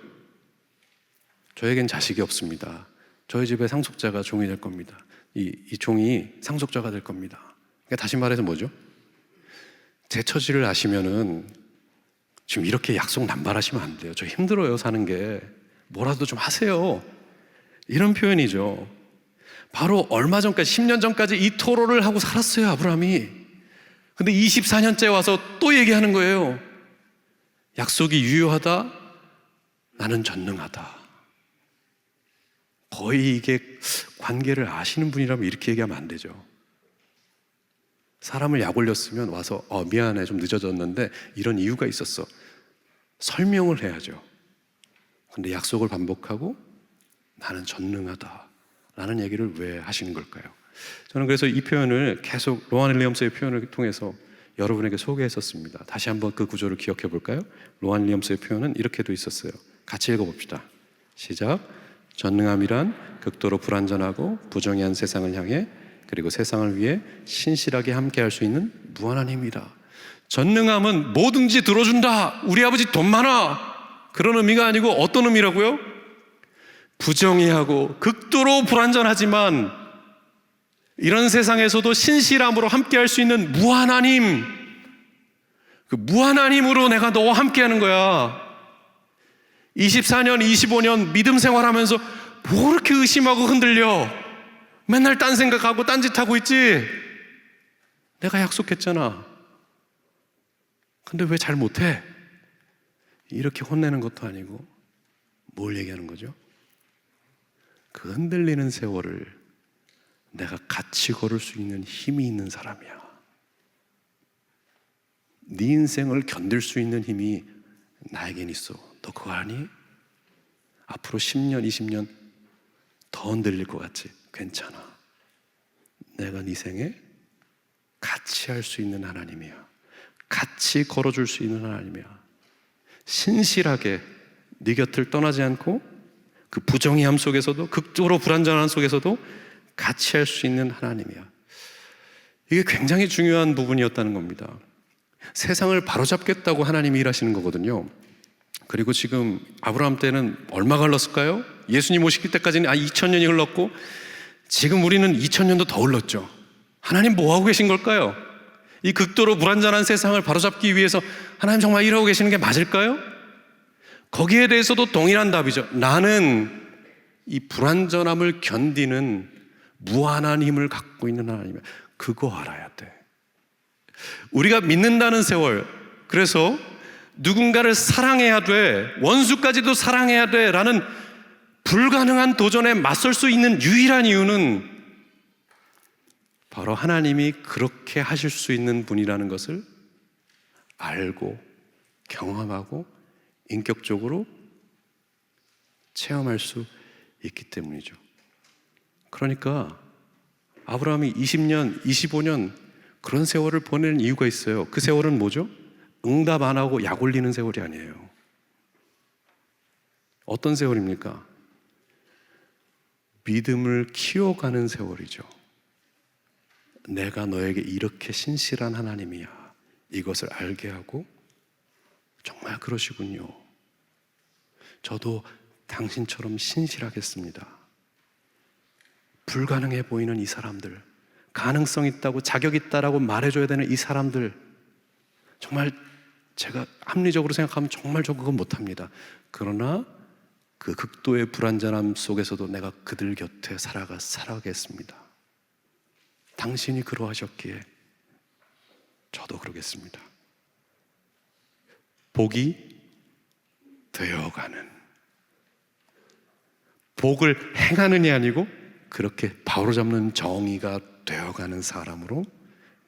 A: 저에겐 자식이 없습니다. 저희 집에 상속자가 종이 될 겁니다. 이 종이 상속자가 될 겁니다. 그러니까 다시 말해서 뭐죠? 제 처지를 아시면은 지금 이렇게 약속 남발하시면 안 돼요. 저 힘들어요, 사는 게. 뭐라도 좀 하세요. 이런 표현이죠. 바로 얼마 전까지, 10년 전까지 이 토로를 하고 살았어요, 아브라함이. 근데 24년째 와서 또 얘기하는 거예요. 약속이 유효하다? 나는 전능하다. 거의 이게 관계를 아시는 분이라면 이렇게 얘기하면 안 되죠. 사람을 약 올렸으면 와서 미안해, 좀 늦어졌는데 이런 이유가 있었어. 설명을 해야죠. 근데 약속을 반복하고 나는 전능하다 라는 얘기를 왜 하시는 걸까요? 저는 그래서 이 표현을 계속 로한 윌리엄스의 표현을 통해서 여러분에게 소개했었습니다. 다시 한번 그 구조를 기억해 볼까요? 로한 윌리엄스의 표현은 이렇게도 있었어요. 같이 읽어봅시다. 시작. 전능함이란 극도로 불완전하고 부정의한 세상을 향해 그리고 세상을 위해 신실하게 함께할 수 있는 무한한 힘이다. 전능함은 뭐든지 들어준다. 우리 아버지 돈 많아. 그런 의미가 아니고 어떤 의미라고요? 부정의하고 극도로 불완전하지만 이런 세상에서도 신실함으로 함께할 수 있는 무한한 힘, 그 그 무한한 힘으로 내가 너와 함께하는 거야. 24년, 25년 믿음 생활하면서 뭐 그렇게 의심하고 흔들려? 맨날 딴 생각하고 딴짓하고 있지? 내가 약속했잖아. 근데 왜 잘 못해? 이렇게 혼내는 것도 아니고 뭘 얘기하는 거죠? 그 흔들리는 세월을 내가 같이 걸을 수 있는 힘이 있는 사람이야. 네 인생을 견딜 수 있는 힘이 나에겐 있어. 너 그거 아니? 앞으로 10년, 20년 더 흔들릴 것 같지? 괜찮아. 내가 네 생에 같이 할 수 있는 하나님이야. 같이 걸어줄 수 있는 하나님이야. 신실하게 네 곁을 떠나지 않고 그 부정의함 속에서도, 극도로 불안전한 속에서도 같이 할 수 있는 하나님이야. 이게 굉장히 중요한 부분이었다는 겁니다. 세상을 바로잡겠다고 하나님이 일하시는 거거든요. 그리고 지금 아브라함 때는 얼마가 흘렀을까요? 예수님 오시기 때까지는 2000년이 흘렀고, 지금 우리는 2000년도 더 흘렀죠. 하나님 뭐 하고 계신 걸까요? 이 극도로 불안전한 세상을 바로잡기 위해서 하나님 정말 일하고 계시는 게 맞을까요? 거기에 대해서도 동일한 답이죠. 나는 이 불안전함을 견디는 무한한 힘을 갖고 있는 하나님이야. 그거 알아야 돼. 우리가 믿는다는 세월, 그래서 누군가를 사랑해야 돼, 원수까지도 사랑해야 돼 라는 불가능한 도전에 맞설 수 있는 유일한 이유는 바로 하나님이 그렇게 하실 수 있는 분이라는 것을 알고 경험하고 인격적으로 체험할 수 있기 때문이죠. 그러니까 아브라함이 20년, 25년 그런 세월을 보내는 이유가 있어요. 그 세월은 뭐죠? 응답 안 하고 약 올리는 세월이 아니에요. 어떤 세월입니까? 믿음을 키워가는 세월이죠. 내가 너에게 이렇게 신실한 하나님이야. 이것을 알게 하고 정말 그러시군요. 저도 당신처럼 신실하겠습니다. 불가능해 보이는 이 사람들, 가능성 있다고 자격 있다라고 말해줘야 되는 이 사람들, 정말 제가 합리적으로 생각하면 정말 저 그건 못합니다. 그러나 그 극도의 불안전함 속에서도 내가 그들 곁에 살아가겠습니다. 당신이 그러하셨기에 저도 그러겠습니다. 복이 되어가는, 복을 행하는이 아니고 그렇게 바로잡는 정의가 되어가는 사람으로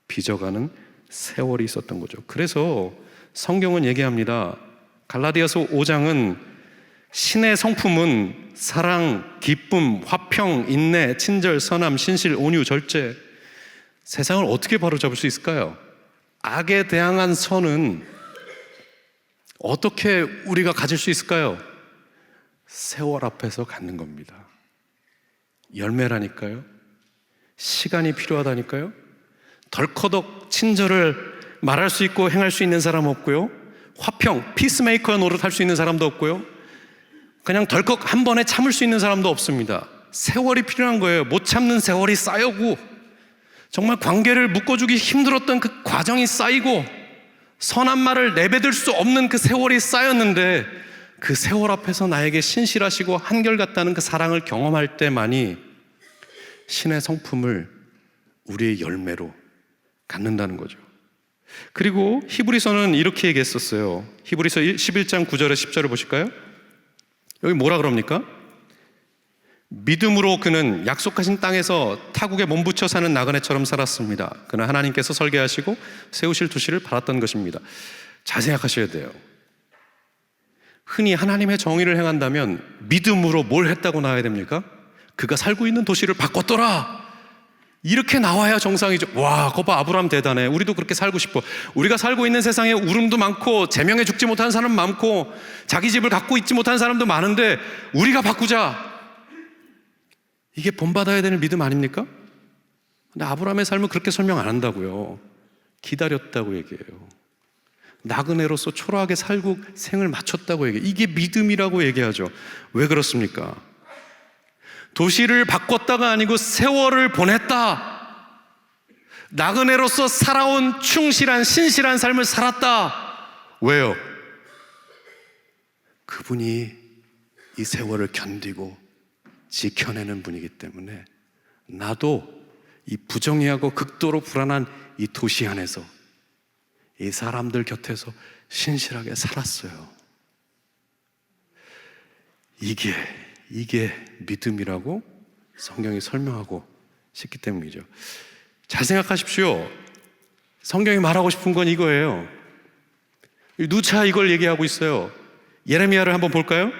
A: 빚어가는 세월이 있었던 거죠. 그래서 성경은 얘기합니다. 갈라디아서 5장은 신의 성품은 사랑, 기쁨, 화평, 인내, 친절, 선함, 신실, 온유, 절제. 세상을 어떻게 바로잡을 수 있을까요? 악에 대항한 선은 어떻게 우리가 가질 수 있을까요? 세월 앞에서 갖는 겁니다. 열매라니까요. 시간이 필요하다니까요. 덜커덕 친절을 말할 수 있고 행할 수 있는 사람 없고요. 화평, 피스메이커 노릇 할 수 있는 사람도 없고요. 그냥 덜컥 한 번에 참을 수 있는 사람도 없습니다. 세월이 필요한 거예요. 못 참는 세월이 쌓여고, 정말 관계를 묶어주기 힘들었던 그 과정이 쌓이고, 선한 말을 내뱉을 수 없는 그 세월이 쌓였는데, 그 세월 앞에서 나에게 신실하시고 한결같다는 그 사랑을 경험할 때만이 신의 성품을 우리의 열매로 갖는다는 거죠. 그리고 히브리서는 이렇게 얘기했었어요. 히브리서 11장 9절에 10절을 보실까요? 여기 뭐라 그럽니까? 믿음으로 그는 약속하신 땅에서 타국에 몸부쳐 사는 나그네처럼 살았습니다. 그는 하나님께서 설계하시고 세우실 도시를 바랐던 것입니다. 잘 생각하셔야 돼요. 흔히 하나님의 정의를 행한다면 믿음으로 뭘 했다고 나와야 됩니까? 그가 살고 있는 도시를 바꿨더라, 이렇게 나와야 정상이죠. 와, 거봐, 아브라함 대단해. 우리도 그렇게 살고 싶어. 우리가 살고 있는 세상에 울음도 많고 제명에 죽지 못한 사람 많고 자기 집을 갖고 있지 못한 사람도 많은데 우리가 바꾸자, 이게 본받아야 되는 믿음 아닙니까? 근데 아브라함의 삶은 그렇게 설명 안 한다고요. 기다렸다고 얘기해요. 나그네로서 초라하게 살고 생을 마쳤다고 얘기해요. 이게 믿음이라고 얘기하죠. 왜 그렇습니까? 도시를 바꿨다가 아니고 세월을 보냈다.
B: 나그네로서 살아온 충실한 신실한 삶을 살았다. 왜요? 그분이 이 세월을 견디고 지켜내는 분이기 때문에 나도 이 부정의하고 극도로 불안한 이 도시 안에서 이 사람들 곁에서 신실하게 살았어요. 이게 믿음이라고 성경이 설명하고 싶기 때문이죠. 잘 생각하십시오. 성경이 말하고 싶은 건 이거예요. 누차 이걸 얘기하고 있어요. 예레미야를 한번 볼까요?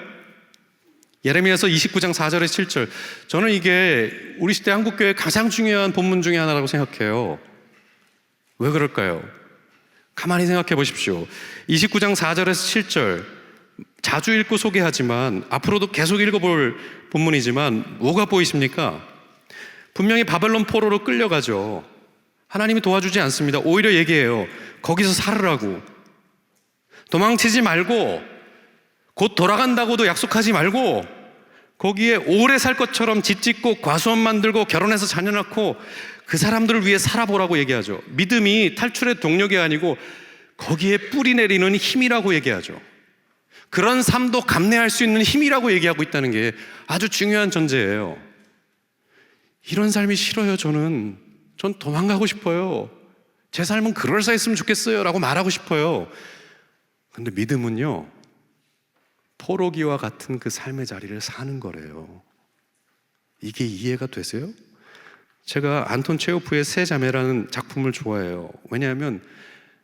B: 예레미야서 29장 4절에서 7절. 저는 이게 우리 시대 한국교회의 가장 중요한 본문 중에 하나라고 생각해요. 왜 그럴까요? 가만히 생각해 보십시오. 29장 4절에서 7절 자주 읽고 소개하지만 앞으로도 계속 읽어볼 본문이지만 뭐가 보이십니까? 분명히 바벨론 포로로 끌려가죠. 하나님이 도와주지 않습니다. 오히려 얘기해요. 거기서 살으라고. 도망치지 말고, 곧 돌아간다고도 약속하지 말고, 거기에 오래 살 것처럼 집 짓고 과수원 만들고 결혼해서 자녀 낳고 그 사람들을 위해 살아보라고 얘기하죠. 믿음이 탈출의 동력이 아니고 거기에 뿌리 내리는 힘이라고 얘기하죠. 그런 삶도 감내할 수 있는 힘이라고 얘기하고 있다는 게 아주 중요한 전제예요. 이런 삶이 싫어요. 전 도망가고 싶어요. 제 삶은 그럴싸했으면 좋겠어요 라고 말하고 싶어요. 근데 믿음은요, 포로기와 같은 그 삶의 자리를 사는 거래요. 이게 이해가 되세요? 제가 안톤 체호프의 세 자매라는 작품을 좋아해요. 왜냐하면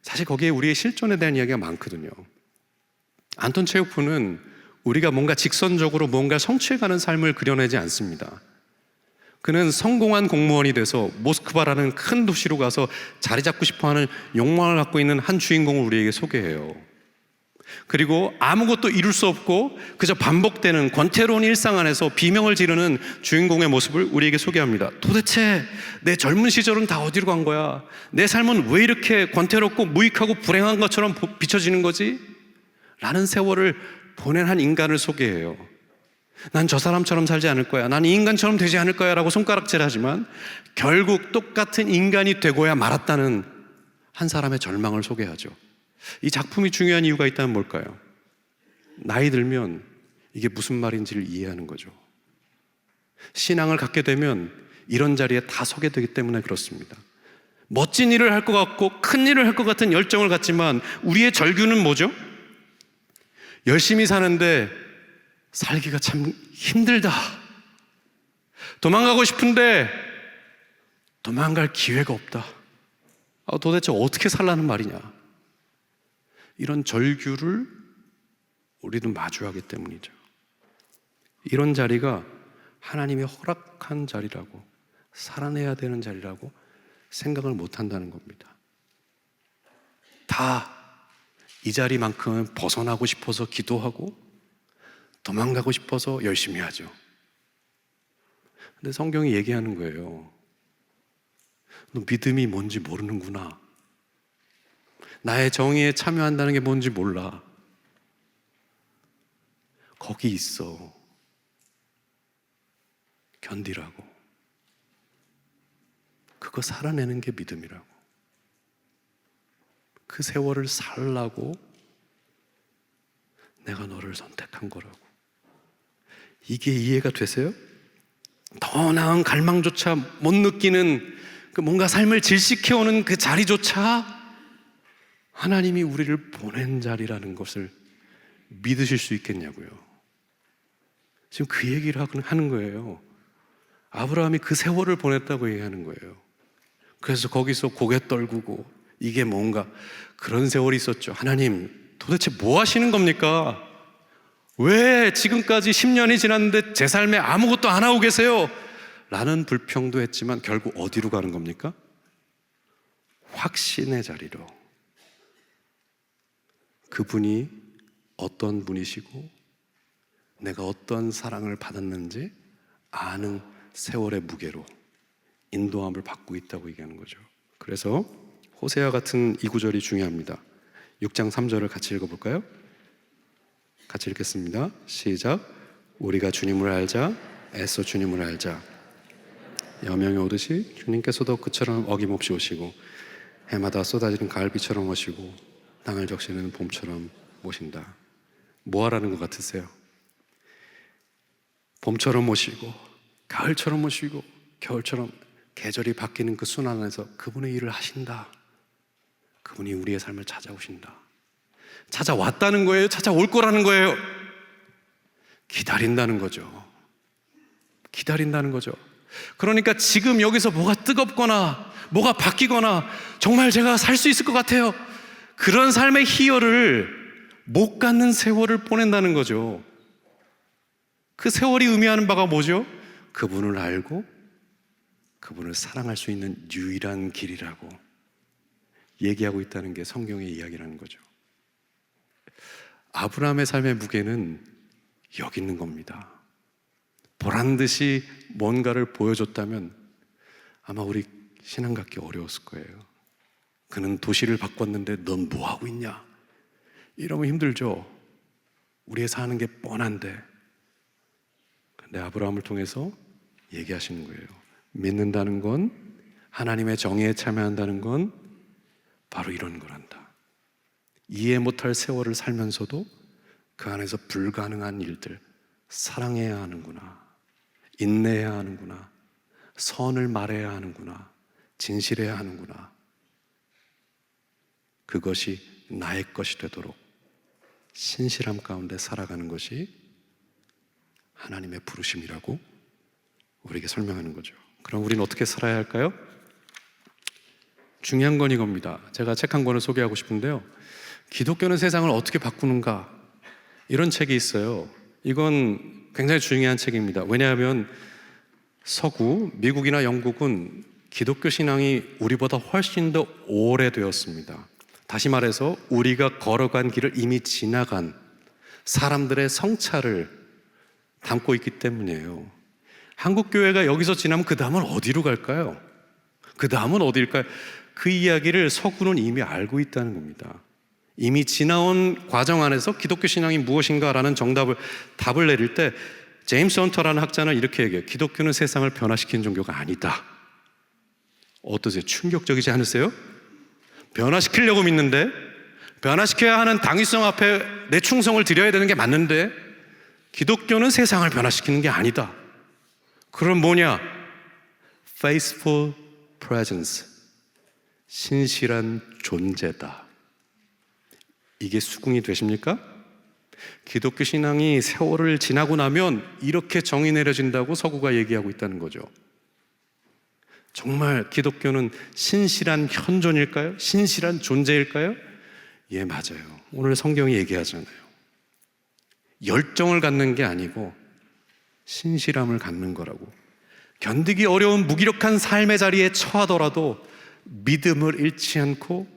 B: 사실 거기에 우리의 실존에 대한 이야기가 많거든요. 안톤 체호프는 우리가 뭔가 직선적으로 뭔가 성취해가는 삶을 그려내지 않습니다. 그는 성공한 공무원이 돼서 모스크바라는 큰 도시로 가서 자리 잡고 싶어하는 욕망을 갖고 있는 한 주인공을 우리에게 소개해요. 그리고 아무것도 이룰 수 없고 그저 반복되는 권태로운 일상 안에서 비명을 지르는 주인공의 모습을 우리에게 소개합니다. 도대체 내 젊은 시절은 다 어디로 간 거야? 내 삶은 왜 이렇게 권태롭고 무익하고 불행한 것처럼 비춰지는 거지? 라는 세월을 보낸 한 인간을 소개해요. 난 저 사람처럼 살지 않을 거야. 난 이 인간처럼 되지 않을 거야 라고 손가락질하지만 결국 똑같은 인간이 되고야 말았다는 한 사람의 절망을 소개하죠. 이 작품이 중요한 이유가 있다면 뭘까요? 나이 들면 이게 무슨 말인지를 이해하는 거죠. 신앙을 갖게 되면 이런 자리에 다 서게 되기 때문에 그렇습니다. 멋진 일을 할 것 같고 큰 일을 할 것 같은 열정을 갖지만 우리의 절규는 뭐죠? 열심히 사는데 살기가 참 힘들다. 도망가고 싶은데 도망갈 기회가 없다. 도대체 어떻게 살라는 말이냐? 이런 절규를 우리도 마주하기 때문이죠. 이런 자리가 하나님이 허락한 자리라고, 살아내야 되는 자리라고 생각을 못 한다는 겁니다. 다 이 자리만큼은 벗어나고 싶어서 기도하고 도망가고 싶어서 열심히 하죠. 근데 성경이 얘기하는 거예요. 너 믿음이 뭔지 모르는구나. 나의 정의에 참여한다는 게 뭔지 몰라. 거기 있어. 견디라고. 그거 살아내는 게 믿음이라고. 그 세월을 살라고 내가 너를 선택한 거라고. 이게 이해가 되세요? 더 나은 갈망조차 못 느끼는 그 뭔가 삶을 질식해오는 그 자리조차 하나님이 우리를 보낸 자리라는 것을 믿으실 수 있겠냐고요. 지금 그 얘기를 하는 거예요. 아브라함이 그 세월을 보냈다고 얘기하는 거예요. 그래서 거기서 고개 떨구고 이게 뭔가 그런 세월이 있었죠. 하나님 도대체 뭐 하시는 겁니까? 왜 지금까지 10년이 지났는데 제 삶에 아무것도 안 하고 계세요? 라는 불평도 했지만 결국 어디로 가는 겁니까? 확신의 자리로. 그분이 어떤 분이시고 내가 어떤 사랑을 받았는지 아는 세월의 무게로 인도함을 받고 있다고 얘기하는 거죠. 그래서 호세아 같은 이 구절이 중요합니다. 6장 3절을 같이 읽어볼까요? 같이 읽겠습니다. 시작. 우리가 주님을 알자. 애써 주님을 알자. 여명이 오듯이 주님께서도 그처럼 어김없이 오시고 해마다 쏟아지는 가을비처럼 오시고 땅을 적시는 봄처럼 오신다. 뭐 하라는 것 같으세요? 봄처럼 오시고 가을처럼 오시고 겨울처럼 계절이 바뀌는 그 순환 안에서 그분의 일을 하신다. 그분이 우리의 삶을 찾아오신다. 찾아왔다는 거예요? 찾아올 거라는 거예요? 기다린다는 거죠. 기다린다는 거죠. 그러니까 지금 여기서 뭐가 뜨겁거나 뭐가 바뀌거나 정말 제가 살 수 있을 것 같아요, 그런 삶의 희열을 못 갖는 세월을 보낸다는 거죠. 그 세월이 의미하는 바가 뭐죠? 그분을 알고 그분을 사랑할 수 있는 유일한 길이라고 얘기하고 있다는 게 성경의 이야기라는 거죠. 아브라함의 삶의 무게는 여기 있는 겁니다. 보란 듯이 뭔가를 보여줬다면 아마 우리 신앙 갖기 어려웠을 거예요. 그는 도시를 바꿨는데 넌 뭐하고 있냐? 이러면 힘들죠. 우리의 사는 게 뻔한데. 근데 아브라함을 통해서 얘기하시는 거예요. 믿는다는 건, 하나님의 정의에 참여한다는 건 바로 이런 거란다. 이해 못할 세월을 살면서도 그 안에서 불가능한 일들, 사랑해야 하는구나, 인내해야 하는구나, 선을 말해야 하는구나, 진실해야 하는구나, 그것이 나의 것이 되도록 신실함 가운데 살아가는 것이 하나님의 부르심이라고 우리에게 설명하는 거죠. 그럼 우리는 어떻게 살아야 할까요? 중요한 건 이겁니다. 제가 책 한 권을 소개하고 싶은데요, 기독교는 세상을 어떻게 바꾸는가, 이런 책이 있어요. 이건 굉장히 중요한 책입니다. 왜냐하면 서구, 미국이나 영국은 기독교 신앙이 우리보다 훨씬 더 오래되었습니다. 다시 말해서 우리가 걸어간 길을 이미 지나간 사람들의 성찰을 담고 있기 때문이에요. 한국 교회가 여기서 지나면 그 다음은 어디로 갈까요? 그 다음은 어디일까요? 그 이야기를 서구는 이미 알고 있다는 겁니다. 이미 지나온 과정 안에서 기독교 신앙이 무엇인가라는 답을 내릴 때 제임스 헌터라는 학자는 이렇게 얘기해요. 기독교는 세상을 변화시키는 종교가 아니다. 어떠세요? 충격적이지 않으세요? 변화시키려고 믿는데, 변화시켜야 하는 당위성 앞에 내 충성을 드려야 되는 게 맞는데, 기독교는 세상을 변화시키는 게 아니다. 그럼 뭐냐? Faithful presence, 신실한 존재다. 이게 수긍이 되십니까? 기독교 신앙이 세월을 지나고 나면 이렇게 정의 내려진다고 서구가 얘기하고 있다는 거죠. 정말 기독교는 신실한 현존일까요? 신실한 존재일까요? 예, 맞아요. 오늘 성경이 얘기하잖아요. 열정을 갖는 게 아니고 신실함을 갖는 거라고. 견디기 어려운 무기력한 삶의 자리에 처하더라도 믿음을 잃지 않고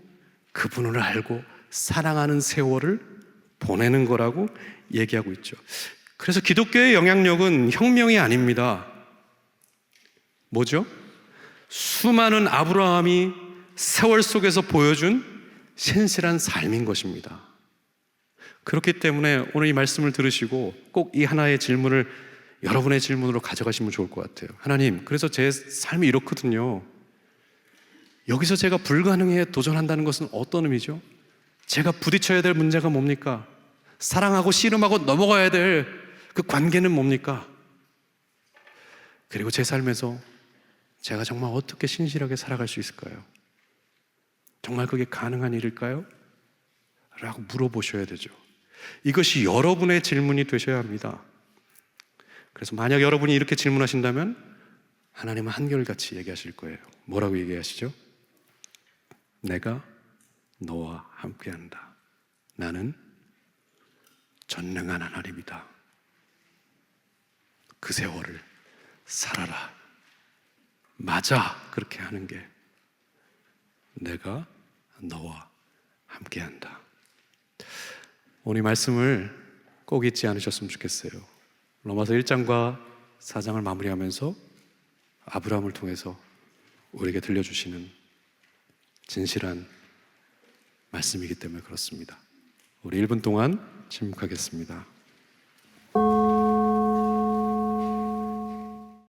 B: 그분을 알고 사랑하는 세월을 보내는 거라고 얘기하고 있죠. 그래서 기독교의 영향력은 혁명이 아닙니다. 뭐죠? 수많은 아브라함이 세월 속에서 보여준 신실한 삶인 것입니다. 그렇기 때문에 오늘 이 말씀을 들으시고 꼭 이 하나의 질문을 여러분의 질문으로 가져가시면 좋을 것 같아요. 하나님, 그래서 제 삶이 이렇거든요. 여기서 제가 불가능에 도전한다는 것은 어떤 의미죠? 제가 부딪혀야 될 문제가 뭡니까? 사랑하고 씨름하고 넘어가야 될 그 관계는 뭡니까? 그리고 제 삶에서 제가 정말 어떻게 신실하게 살아갈 수 있을까요? 정말 그게 가능한 일일까요? 라고 물어보셔야 되죠. 이것이 여러분의 질문이 되셔야 합니다. 그래서 만약 여러분이 이렇게 질문하신다면 하나님은 한결같이 얘기하실 거예요. 뭐라고 얘기하시죠? 내가 너와 함께한다. 나는 전능한 하나님이다. 그 세월을 살아라. 맞아. 그렇게 하는 게 내가 너와 함께한다. 오늘 이 말씀을 꼭 잊지 않으셨으면 좋겠어요. 로마서 1장과 4장을 마무리하면서 아브라함을 통해서 우리에게 들려주시는 진실한 말씀이기 때문에 그렇습니다. 우리 1분 동안 침묵하겠습니다.